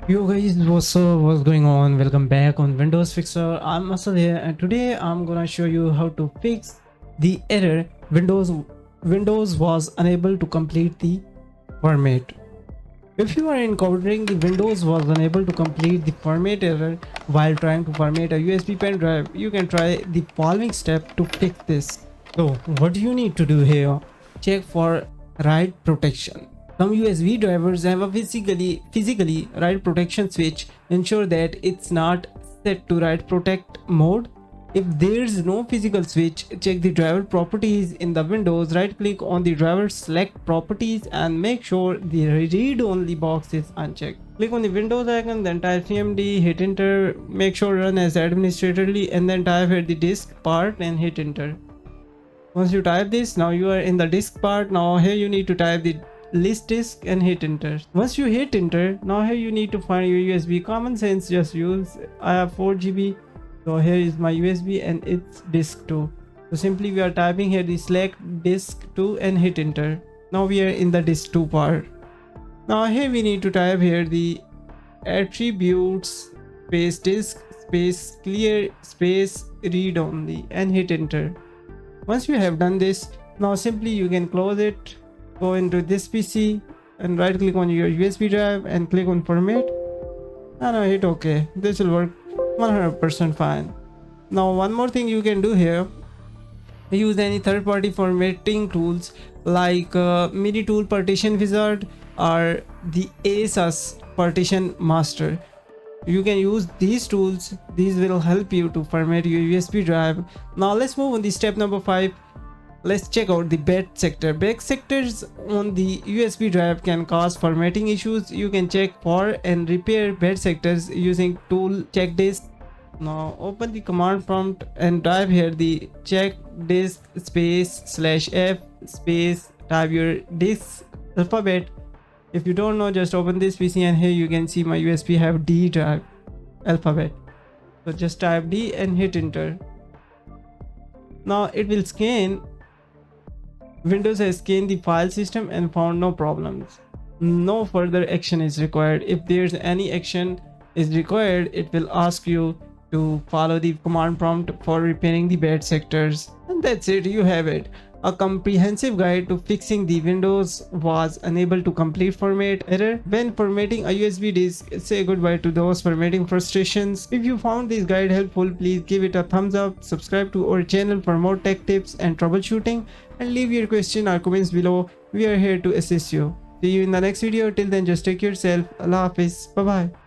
Yo guys, what's up? What's going on? Welcome back on Windows Fixer. I'm Asad here, and today I'm gonna show you how to fix the error Windows was unable to complete the format. If you are encountering the Windows was unable to complete the format error while trying to format a USB pen drive, you can try the following step to fix this. So, what you need to do here? Check for write protection. Some USB drivers have a physically write protection switch. Ensure that it's not set to write protect mode. If there's no physical switch, check the driver properties in the Windows. Right click on the driver, select properties, and make sure the read only box is unchecked. Click on the Windows icon, then type cmd, hit enter. Make sure run as administratorly, and then type here the disk part and hit enter. Once you type this, now you are in the disk part. Now here you need to type the list disk and hit enter. Once you hit enter, now here you need to find your USB. Common sense, just use. I have 4 GB, so here is my USB and it's disk 2. So simply we are typing here the select disk 2 and hit enter. Now we are in the disk 2 part. Now here we need to type here the attributes space disk space clear space read only and hit enter. Once you have done this, now simply you can close it, go into this PC and right click on your USB drive and click on format, and I hit OK. This will work 100% fine. Now one more thing you can do here, use any third-party formatting tools like MIDI tool partition wizard or the ASUS partition master. You can use these tools. These will help you to format your USB drive. Now let's move on to step number 5. Let's check out the bad sector. Bad sectors on the USB drive can cause formatting issues. You can check for and repair bad sectors using tool check disk. Now open the command prompt and type here the check disk space /f space, type your disk alphabet. If you don't know, just open this PC and here you can see my USB have D drive alphabet. So just type D and hit enter. Now it will scan. Windows has scanned the file system and found no problems. No further action is required. If there's any action is required, it will ask you to follow the command prompt for repairing the bad sectors. And that's it, you have it. A comprehensive guide to fixing the Windows was unable to complete format error when formatting a USB disk. Say goodbye to those formatting frustrations. If you found this guide helpful, please give it a thumbs up, subscribe to our channel for more tech tips and troubleshooting, and leave your question or comments below. We are here to assist you. See you in the next video. Till then, just take care yourself. Allah Hafiz. Bye bye.